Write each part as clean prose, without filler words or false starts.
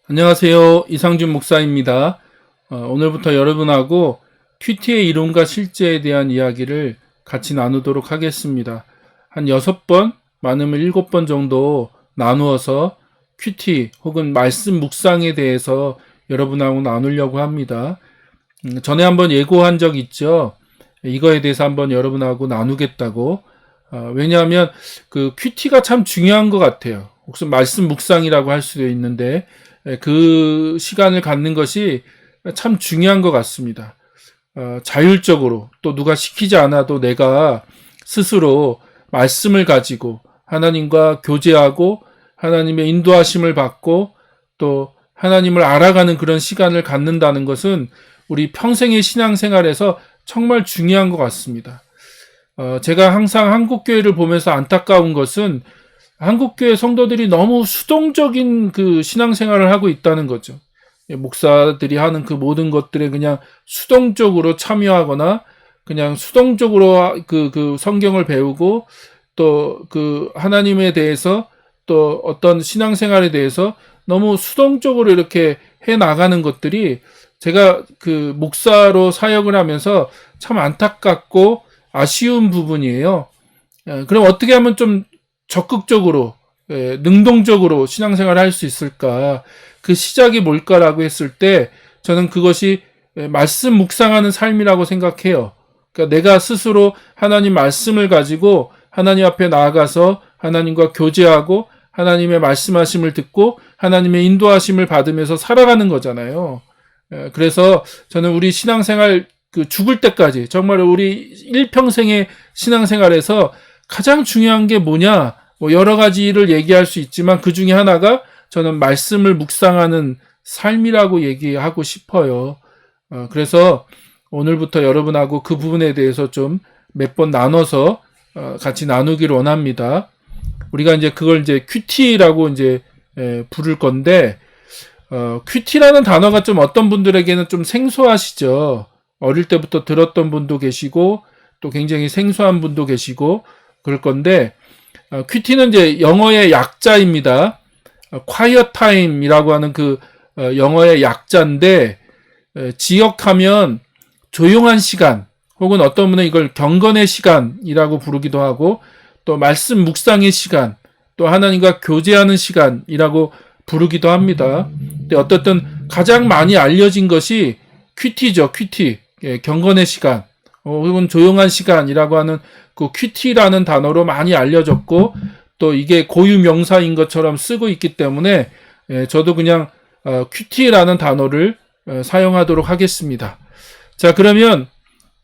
안녕하세요. 이상준 목사입니다. 오늘부터 여러분하고 큐티의 이론과 실제에 대한 이야기를 같이 나누도록 하겠습니다. 한 6번, 많으면 7번 정도 나누어서 큐티 혹은 말씀 묵상에 대해서 여러분하고 나누려고 합니다. 전에 한번 예고한 적 있죠. 이거에 대해서 한번 여러분하고 나누겠다고. 왜냐하면 그 큐티가 참 중요한 것 같아요. 혹은 말씀 묵상이라고 할 수도 있는데 그 시간을 갖는 것이 참 중요한 것 같습니다. 자율적으로 또 누가 시키지 않아도 내가 스스로 말씀을 가지고 하나님과 교제하고 하나님의 인도하심을 받고 또 하나님을 알아가는 그런 시간을 갖는다는 것은 우리 평생의 신앙생활에서 정말 중요한 것 같습니다. 제가 항상 한국교회를 보면서 안타까운 것은 한국교회 성도들이 너무 수동적인 그 신앙생활을 하고 있다는 거죠. 목사들이 하는 그 모든 것들에 그냥 수동적으로 참여하거나 그냥 수동적으로 그 성경을 배우고 또 그 하나님에 대해서 또 어떤 신앙생활에 대해서 너무 수동적으로 이렇게 해 나가는 것들이 제가 그 목사로 사역을 하면서 참 안타깝고 아쉬운 부분이에요. 그럼 어떻게 하면 좀 적극적으로 능동적으로 신앙생활을 할 수 있을까? 그 시작이 뭘까라고 했을 때 저는 그것이 말씀 묵상하는 삶이라고 생각해요. 그러니까 내가 스스로 하나님 말씀을 가지고 하나님 앞에 나아가서 하나님과 교제하고 하나님의 말씀하심을 듣고 하나님의 인도하심을 받으면서 살아가는 거잖아요. 그래서 저는 우리 신앙생활 그 죽을 때까지 정말 우리 일평생의 신앙생활에서 가장 중요한 게 뭐냐? 여러 가지를 얘기할 수 있지만 그 중에 하나가 저는 말씀을 묵상하는 삶이라고 얘기하고 싶어요. 그래서 오늘부터 여러분하고 그 부분에 대해서 좀 몇 번 나눠서 같이 나누기를 원합니다. 우리가 이제 그걸 이제 큐티라고 이제 부를 건데 큐티라는 단어가 좀 어떤 분들에게는 좀 생소하시죠. 어릴 때부터 들었던 분도 계시고 또 굉장히 생소한 분도 계시고 그럴 건데 큐티는 이제 영어의 약자입니다. quiet time이라고 하는 그 영어의 약자인데 지역하면 조용한 시간 혹은 어떤 분은 이걸 경건의 시간이라고 부르기도 하고 또 말씀 묵상의 시간 또 하나님과 교제하는 시간이라고 부르기도 합니다. 근데 어떻든 가장 많이 알려진 것이 큐티죠. 큐티. 경건의 시간 혹은 조용한 시간이라고 하는 그 큐티라는 단어로 많이 알려졌고 또 이게 고유 명사인 것처럼 쓰고 있기 때문에 저도 그냥 큐티라는 단어를 사용하도록 하겠습니다. 자, 그러면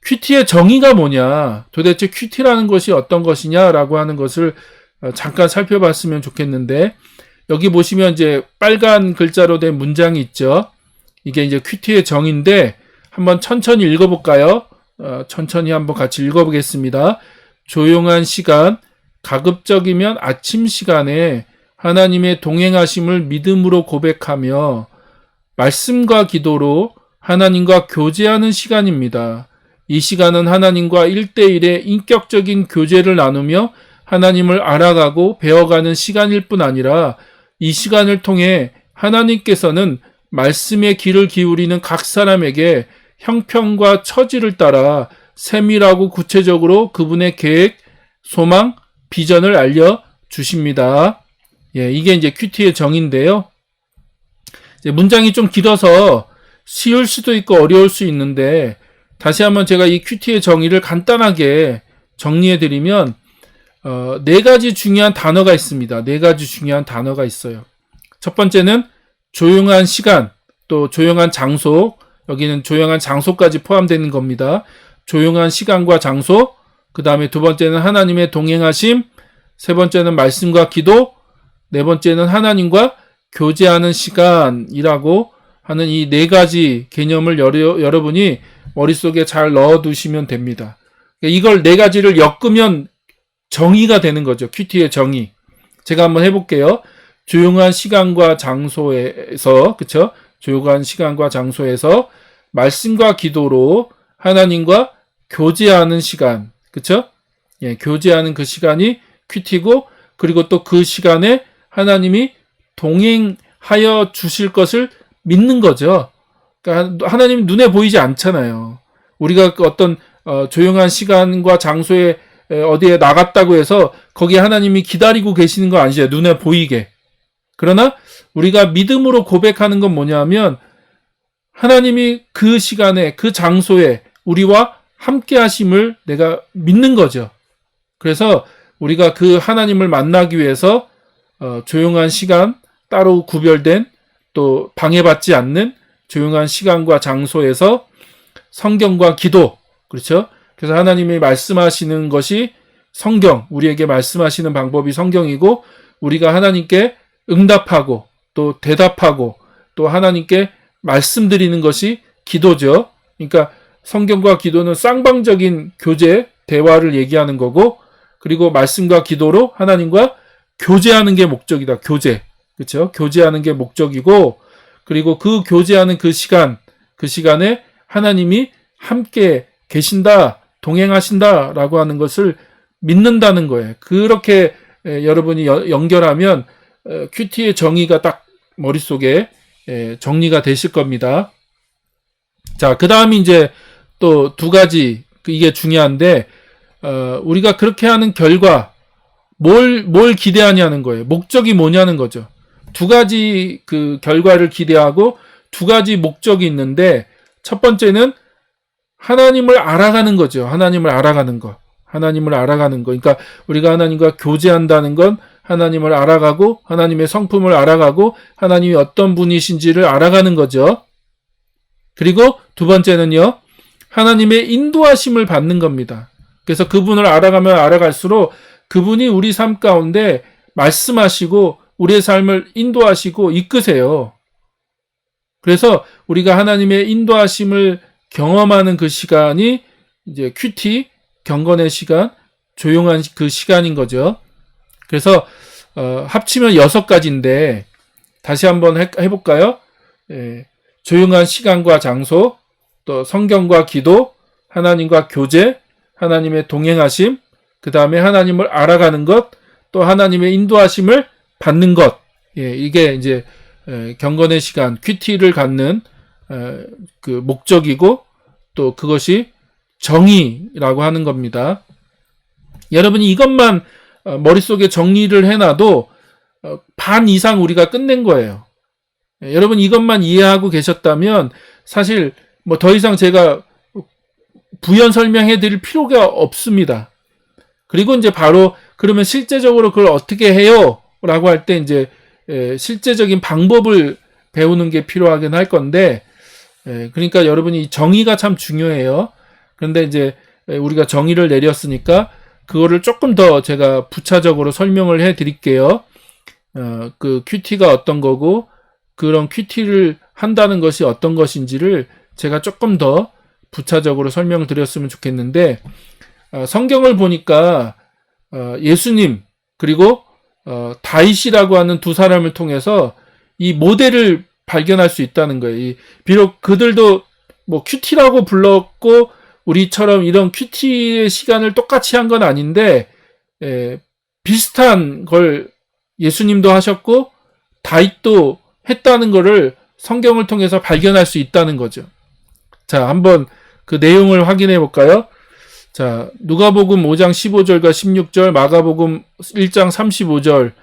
큐티의 정의가 뭐냐? 도대체 큐티라는 것이 어떤 것이냐라고 하는 것을 잠깐 살펴봤으면 좋겠는데 여기 보시면 이제 빨간 글자로 된 문장이 있죠. 이게 이제 큐티의 정의인데 한번 천천히 읽어볼까요? 천천히 한번 같이 읽어보겠습니다. 조용한 시간, 가급적이면 아침 시간에 하나님의 동행하심을 믿음으로 고백하며 말씀과 기도로 하나님과 교제하는 시간입니다. 이 시간은 하나님과 1대1의 인격적인 교제를 나누며 하나님을 알아가고 배워가는 시간일 뿐 아니라 이 시간을 통해 하나님께서는 말씀의 귀를 기울이는 각 사람에게 형편과 처지를 따라 세밀하고 구체적으로 그분의 계획, 소망, 비전을 알려주십니다. 이게 이제 큐티의 정의인데요. 이제 문장이 좀 길어서 쉬울 수도 있고 어려울 수 있는데 다시 한번 제가 이 큐티의 정의를 간단하게 정리해드리면 4가지 중요한 단어가 있습니다. 4가지 중요한 단어가 있어요. 첫 번째는 조용한 시간, 또 조용한 장소, 여기는 조용한 장소까지 포함되는 겁니다. 조용한 시간과 장소, 그 다음에 두 번째는 하나님의 동행하심, 세 번째는 말씀과 기도, 네 번째는 하나님과 교제하는 시간이라고 하는 이 4가지 개념을 여러분이 머릿속에 잘 넣어두시면 됩니다. 이걸 4가지를 엮으면 정의가 되는 거죠. 큐티의 정의. 제가 한번 해볼게요. 조용한 시간과 장소에서, 그쵸? 조용한 시간과 장소에서 말씀과 기도로 하나님과 교제하는 시간, 그쵸? 교제하는 그 시간이 큐티고, 그리고 또 그 시간에 하나님이 동행 하여 주실 것을 믿는 거죠. 그러니까 하나님 눈에 보이지 않잖아요. 우리가 어떤 조용한 시간과 장소에 어디에 나갔다고 해서 거기에 하나님이 기다리고 계시는 거 아니죠. 눈에 보이게. 그러나 우리가 믿음으로 고백하는 건 뭐냐면 하나님이 그 시간에 그 장소에 우리와 함께 하심을 내가 믿는 거죠. 그래서 우리가 그 하나님을 만나기 위해서 조용한 시간, 따로 구별된 또 방해받지 않는 조용한 시간과 장소에서 성경과 기도, 그렇죠? 그래서 하나님이 말씀하시는 것이 성경, 우리에게 말씀하시는 방법이 성경이고 우리가 하나님께 응답하고 또 대답하고 또 하나님께 말씀드리는 것이 기도죠. 그러니까 성경과 기도는 쌍방적인 교제, 대화를 얘기하는 거고 그리고 말씀과 기도로 하나님과 교제하는 게 목적이다. 교제. 그렇죠? 교제하는 게 목적이고 그리고 그 교제하는 그 시간에 하나님이 함께 계신다, 동행하신다라고 하는 것을 믿는다는 거예요. 그렇게 여러분이 연결하면 큐티의 정의가 딱 머릿속에 정리가 되실 겁니다. 자, 그 다음이 이제 또 두 가지, 이게 중요한데, 우리가 그렇게 하는 결과, 뭘 기대하냐는 거예요. 목적이 뭐냐는 거죠. 두 가지 그 결과를 기대하고 두 가지 목적이 있는데, 첫 번째는 하나님을 알아가는 거죠. 하나님을 알아가는 거. 하나님을 알아가는 거. 그러니까 우리가 하나님과 교제한다는 건 하나님을 알아가고 하나님의 성품을 알아가고 하나님이 어떤 분이신지를 알아가는 거죠. 그리고 두 번째는요. 하나님의 인도하심을 받는 겁니다. 그래서 그분을 알아가면 알아갈수록 그분이 우리 삶 가운데 말씀하시고 우리의 삶을 인도하시고 이끄세요. 그래서 우리가 하나님의 인도하심을 경험하는 그 시간이 이제 큐티, 경건의 시간, 조용한 그 시간인 거죠. 그래서 합치면 6가지인데 다시 한번 해볼까요? 조용한 시간과 장소, 또 성경과 기도, 하나님과 교제, 하나님의 동행하심, 그 다음에 하나님을 알아가는 것, 또 하나님의 인도하심을 받는 것. 이게 이제 경건의 시간, 큐티를 갖는 그 목적이고 또 그것이 정의라고 하는 겁니다. 여러분이 이것만 머릿속에 정리를 해놔도 반 이상 우리가 끝낸 거예요. 여러분 이것만 이해하고 계셨다면 사실 뭐 더 이상 제가 부연 설명해 드릴 필요가 없습니다. 그리고 이제 바로 그러면 실제적으로 그걸 어떻게 해요? 라고 할 때 이제 실제적인 방법을 배우는 게 필요하긴 할 건데 그러니까 여러분이 정의가 참 중요해요. 그런데 이제 우리가 정의를 내렸으니까 그거를 조금 더 제가 부차적으로 설명을 해 드릴게요. 그 큐티가 어떤 거고 그런 큐티를 한다는 것이 어떤 것인지를 제가 조금 더 부차적으로 설명을 드렸으면 좋겠는데 성경을 보니까 예수님 그리고 다윗이라고 하는 두 사람을 통해서 이 모델을 발견할 수 있다는 거예요. 비록 그들도 뭐 큐티라고 불렀고 우리처럼 이런 큐티의 시간을 똑같이 한 건 아닌데 비슷한 걸 예수님도 하셨고 다윗도 했다는 거를 성경을 통해서 발견할 수 있다는 거죠. 자, 한번 그 내용을 확인해 볼까요? 자, 누가복음 5장 15절과 16절, 마가복음 1장 35절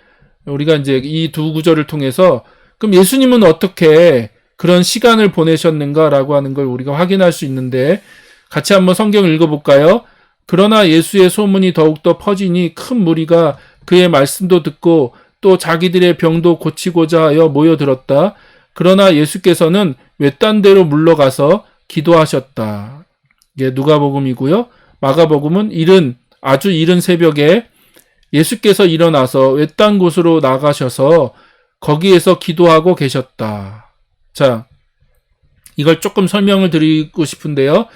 우리가 이제 이 두 구절을 통해서 그럼 예수님은 어떻게 그런 시간을 보내셨는가라고 하는 걸 우리가 확인할 수 있는데 같이 한번 성경을 읽어볼까요? 그러나 예수의 소문이 더욱더 퍼지니 큰 무리가 그의 말씀도 듣고 또 자기들의 병도 고치고자 하여 모여들었다. 그러나 예수께서는 외딴 데로 물러가서 기도하셨다. 이게 누가복음이고요. 마가복음은 아주 이른 새벽에 예수께서 일어나서 외딴 곳으로 나가셔서 거기에서 기도하고 계셨다. 자, 이걸 조금 설명을 드리고 싶은데요.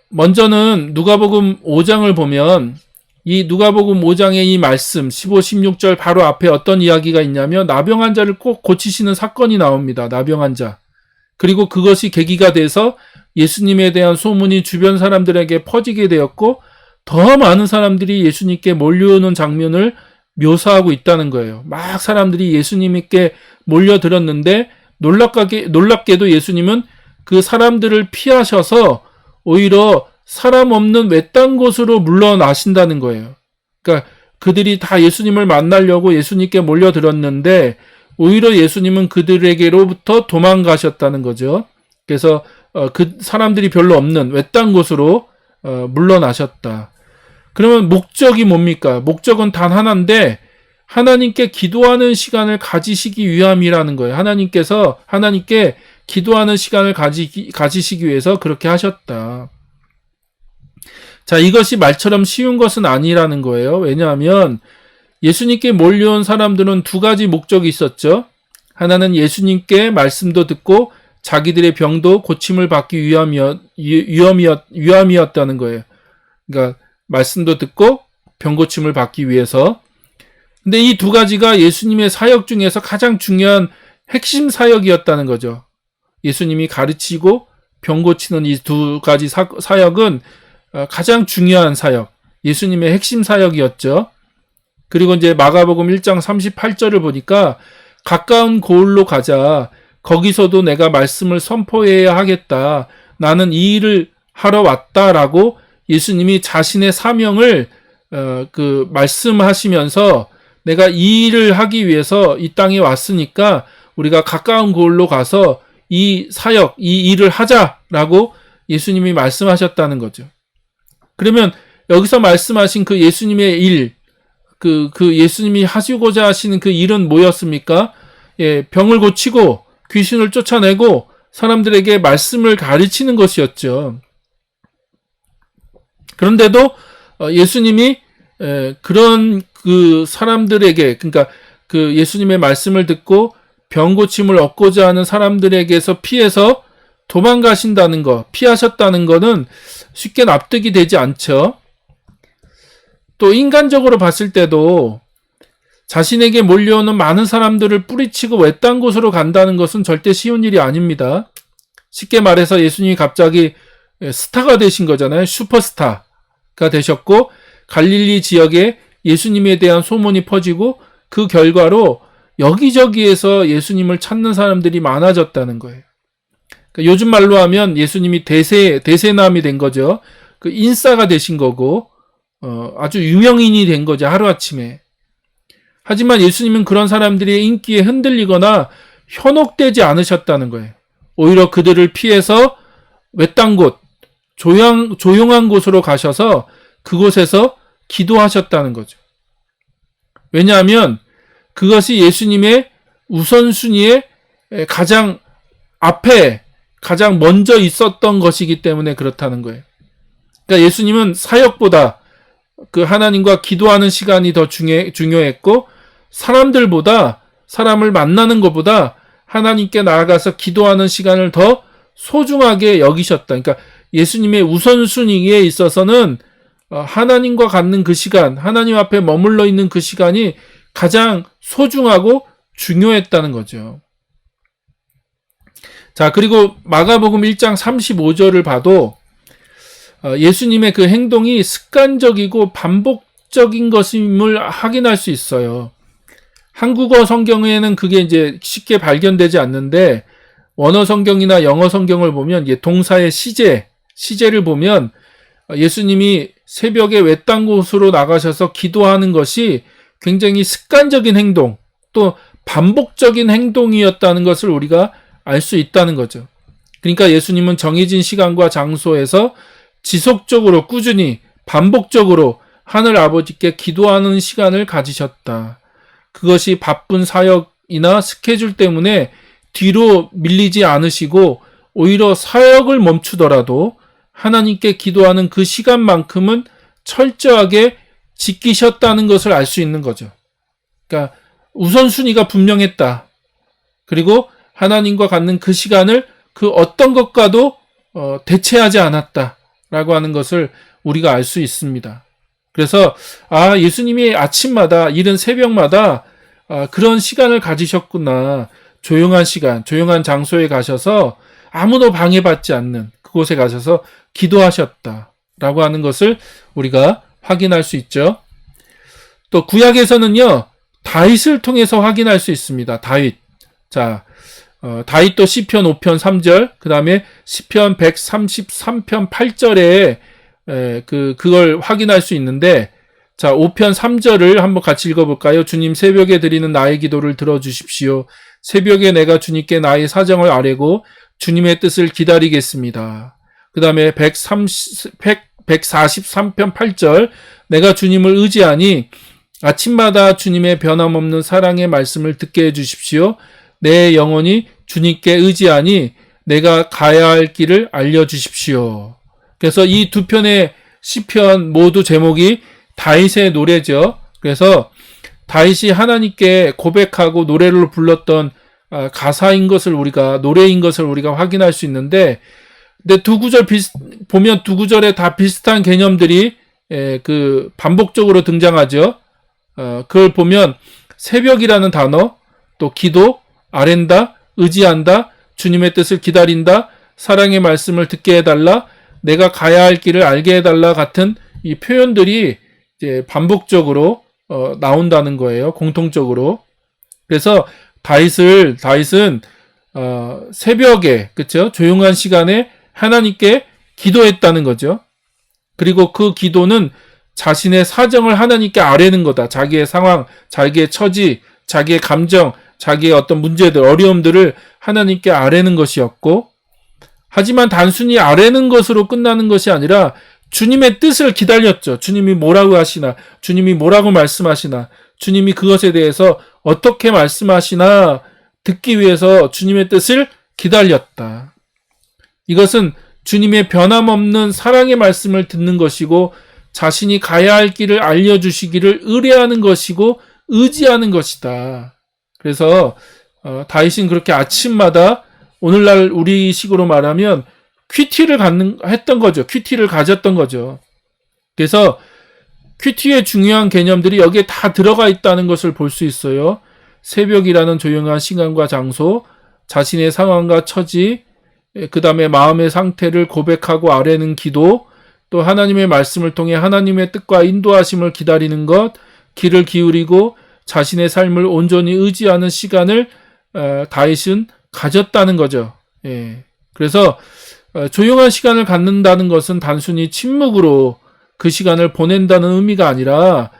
먼저는 누가복음 5장을 보면 이 누가복음 5장의 이 말씀 15, 16절 바로 앞에 어떤 이야기가 있냐면 나병 환자를 꼭 고치시는 사건이 나옵니다. 나병 환자. 그리고 그것이 계기가 돼서 예수님에 대한 소문이 주변 사람들에게 퍼지게 되었고 더 많은 사람들이 예수님께 몰려오는 장면을 묘사하고 있다는 거예요. 막 사람들이 예수님께 몰려들었는데 놀랍게도 예수님은 그 사람들을 피하셔서 오히려 사람 없는 외딴 곳으로 물러나신다는 거예요. 그러니까 그들이 다 예수님을 만나려고 예수님께 몰려들었는데 오히려 예수님은 그들에게로부터 도망가셨다는 거죠. 그래서 그 사람들이 별로 없는 외딴 곳으로 물러나셨다. 그러면 목적이 뭡니까? 목적은 단 하나인데 하나님께 기도하는 시간을 가지시기 위함이라는 거예요. 하나님께 기도하는 시간을 가지시기 위해서 그렇게 하셨다. 자, 이것이 말처럼 쉬운 것은 아니라는 거예요. 왜냐하면 예수님께 몰려온 사람들은 두 가지 목적이 있었죠. 하나는 예수님께 말씀도 듣고 자기들의 병도 고침을 받기 위함이었다는 거예요. 그러니까 말씀도 듣고 병 고침을 받기 위해서. 근데 이 두 가지가 예수님의 사역 중에서 가장 중요한 핵심 사역이었다는 거죠. 예수님이 가르치고 병 고치는 이 두 가지 사역은 가장 중요한 사역, 예수님의 핵심 사역이었죠. 그리고 이제 마가복음 1장 38절을 보니까 가까운 고을로 가자. 거기서도 내가 말씀을 선포해야 하겠다. 나는 이 일을 하러 왔다라고 예수님이 자신의 사명을 말씀하시면서 내가 이 일을 하기 위해서 이 땅에 왔으니까 우리가 가까운 고을로 가서 이 사역, 이 일을 하자라고 예수님이 말씀하셨다는 거죠. 그러면 여기서 말씀하신 그 예수님의 일, 그 예수님이 하시고자 하시는 그 일은 뭐였습니까? 예, 병을 고치고 귀신을 쫓아내고 사람들에게 말씀을 가르치는 것이었죠. 그런데도 예수님이 그런 그 사람들에게, 그러니까 그 예수님의 말씀을 듣고 병 고침을 얻고자 하는 사람들에게서 피해서 도망가신다는 거, 피하셨다는 거는 쉽게 납득이 되지 않죠. 또 인간적으로 봤을 때도 자신에게 몰려오는 많은 사람들을 뿌리치고 외딴 곳으로 간다는 것은 절대 쉬운 일이 아닙니다. 쉽게 말해서 예수님이 갑자기 스타가 되신 거잖아요. 슈퍼스타가 되셨고 갈릴리 지역에 예수님에 대한 소문이 퍼지고 그 결과로 여기저기에서 예수님을 찾는 사람들이 많아졌다는 거예요. 그러니까 요즘 말로 하면 예수님이 대세남이 된 거죠. 그 인싸가 되신 거고 아주 유명인이 된 거죠. 하루아침에. 하지만 예수님은 그런 사람들의 인기에 흔들리거나 현혹되지 않으셨다는 거예요. 오히려 그들을 피해서 외딴 곳, 조용한 곳으로 가셔서 그곳에서 기도하셨다는 거죠. 왜냐하면 그것이 예수님의 우선순위에 가장 앞에, 가장 먼저 있었던 것이기 때문에 그렇다는 거예요. 그러니까 예수님은 사역보다 그 하나님과 기도하는 시간이 더 중요했고 사람들보다, 사람을 만나는 것보다 하나님께 나아가서 기도하는 시간을 더 소중하게 여기셨다. 그러니까 예수님의 우선순위에 있어서는 하나님과 갖는 그 시간, 하나님 앞에 머물러 있는 그 시간이 가장 소중하고 중요했다는 거죠. 자, 그리고 마가복음 1장 35절을 봐도 예수님의 그 행동이 습관적이고 반복적인 것임을 확인할 수 있어요. 한국어 성경에는 그게 이제 쉽게 발견되지 않는데 원어 성경이나 영어 성경을 보면 동사의 시제를 보면 예수님이 새벽에 외딴 곳으로 나가셔서 기도하는 것이 굉장히 습관적인 행동, 또 반복적인 행동이었다는 것을 우리가 알 수 있다는 거죠. 그러니까 예수님은 정해진 시간과 장소에서 지속적으로 꾸준히 반복적으로 하늘 아버지께 기도하는 시간을 가지셨다. 그것이 바쁜 사역이나 스케줄 때문에 뒤로 밀리지 않으시고 오히려 사역을 멈추더라도 하나님께 기도하는 그 시간만큼은 철저하게 지키셨다는 것을 알 수 있는 거죠. 그러니까 우선순위가 분명했다. 그리고 하나님과 갖는 그 시간을 그 어떤 것과도 대체하지 않았다라고 하는 것을 우리가 알 수 있습니다. 그래서 예수님이 아침마다 이른 새벽마다 그런 시간을 가지셨구나. 조용한 시간, 조용한 장소에 가셔서 아무도 방해받지 않는 그곳에 가셔서 기도하셨다라고 하는 것을 우리가 확인할 수 있죠. 또 구약에서는요, 다윗을 통해서 확인할 수 있습니다. 다윗. 자, 다윗도 시편 5편 3절, 그 다음에 시편 133편 8절에 그걸 확인할 수 있는데, 자, 5편 3절을 한번 같이 읽어볼까요? 주님, 새벽에 드리는 나의 기도를 들어주십시오. 새벽에 내가 주님께 나의 사정을 아뢰고 주님의 뜻을 기다리겠습니다. 그 다음에 143편 8절, 내가 주님을 의지하니 아침마다 주님의 변함없는 사랑의 말씀을 듣게 해주십시오. 내 영혼이 주님께 의지하니 내가 가야 할 길을 알려주십시오. 그래서 이 두 편의 시편 모두 제목이 다윗의 노래죠. 그래서 다윗이 하나님께 고백하고 노래를 불렀던 가사인 것을 노래인 것을 우리가 확인할 수 있는데, 근데 두 구절 보면 두 구절에 다 비슷한 개념들이 반복적으로 등장하죠. 그걸 보면 새벽이라는 단어, 또 기도, 아랜다, 의지한다, 주님의 뜻을 기다린다, 사랑의 말씀을 듣게 해달라, 내가 가야 할 길을 알게 해달라 같은 이 표현들이 이제 반복적으로 나온다는 거예요. 공통적으로. 그래서 다윗은 새벽에, 그렇죠? 조용한 시간에 하나님께 기도했다는 거죠. 그리고 그 기도는 자신의 사정을 하나님께 아뢰는 거다. 자기의 상황, 자기의 처지, 자기의 감정, 자기의 어떤 문제들, 어려움들을 하나님께 아뢰는 것이었고, 하지만 단순히 아뢰는 것으로 끝나는 것이 아니라 주님의 뜻을 기다렸죠. 주님이 뭐라고 하시나, 주님이 뭐라고 말씀하시나, 주님이 그것에 대해서 어떻게 말씀하시나 듣기 위해서 주님의 뜻을 기다렸다. 이것은 주님의 변함없는 사랑의 말씀을 듣는 것이고, 자신이 가야 할 길을 알려주시기를 의뢰하는 것이고 의지하는 것이다. 그래서 다윗은 그렇게 아침마다, 오늘날 우리식으로 말하면 큐티를 했던 거죠. 큐티를 가졌던 거죠. 그래서 큐티의 중요한 개념들이 여기에 다 들어가 있다는 것을 볼 수 있어요. 새벽이라는 조용한 시간과 장소, 자신의 상황과 처지, 그 다음에 마음의 상태를 고백하고 아뢰는 기도, 또 하나님의 말씀을 통해 하나님의 뜻과 인도하심을 기다리는 것, 귀를 기울이고 자신의 삶을 온전히 의지하는 시간을 다윗은 가졌다는 거죠. 예. 그래서 조용한 시간을 갖는다는 것은 단순히 침묵으로 그 시간을 보낸다는 의미가 아니라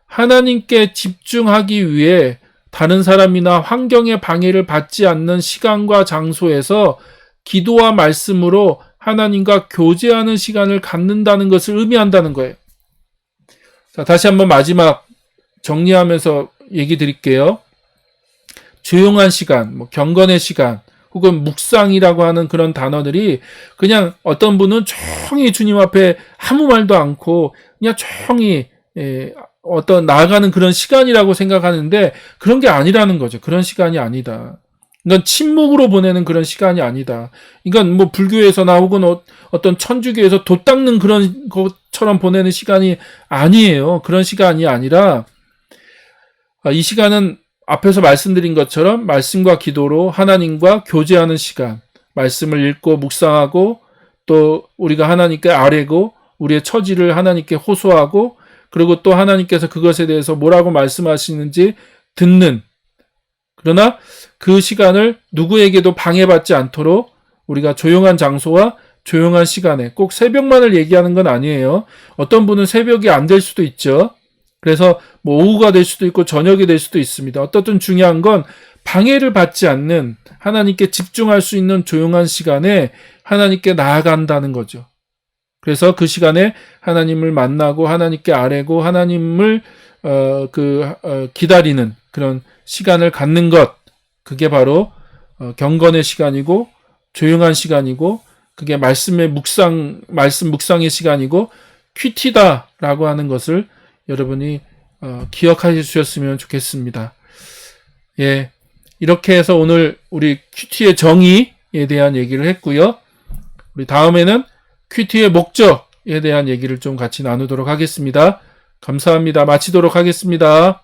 하나님께 집중하기 위해 다른 사람이나 환경의 방해를 받지 않는 시간과 장소에서 기도와 말씀으로 하나님과 교제하는 시간을 갖는다는 것을 의미한다는 거예요. 자, 다시 한번 마지막 정리하면서 얘기 드릴게요. 조용한 시간, 경건의 시간, 혹은 묵상이라고 하는 그런 단어들이 그냥 어떤 분은 조용히 주님 앞에 아무 말도 않고 그냥 조용히 어떤 나아가는 그런 시간이라고 생각하는데 그런 게 아니라는 거죠. 그런 시간이 아니다. 이건 침묵으로 보내는 그런 시간이 아니다. 이건 뭐 불교에서나 혹은 어떤 천주교에서 돛 닦는 그런 것처럼 보내는 시간이 아니에요. 그런 시간이 아니라 이 시간은 앞에서 말씀드린 것처럼 말씀과 기도로 하나님과 교제하는 시간, 말씀을 읽고 묵상하고 또 우리가 하나님께 아뢰고 우리의 처지를 하나님께 호소하고 그리고 또 하나님께서 그것에 대해서 뭐라고 말씀하시는지 듣는, 그러나 그 시간을 누구에게도 방해받지 않도록 우리가 조용한 장소와 조용한 시간에, 꼭 새벽만을 얘기하는 건 아니에요. 어떤 분은 새벽이 안 될 수도 있죠. 그래서 뭐 오후가 될 수도 있고 저녁이 될 수도 있습니다. 어떻든 중요한 건 방해를 받지 않는, 하나님께 집중할 수 있는 조용한 시간에 하나님께 나아간다는 거죠. 그래서 그 시간에 하나님을 만나고 하나님께 아뢰고 하나님을 기다리는 그런 시간을 갖는 것, 그게 바로 경건의 시간이고 조용한 시간이고 그게 말씀 묵상의 시간이고 큐티다라고 하는 것을 여러분이 기억해 주셨으면 좋겠습니다. 예, 이렇게 해서 오늘 우리 큐티의 정의에 대한 얘기를 했고요. 우리 다음에는 큐티의 목적에 대한 얘기를 좀 같이 나누도록 하겠습니다. 감사합니다. 마치도록 하겠습니다.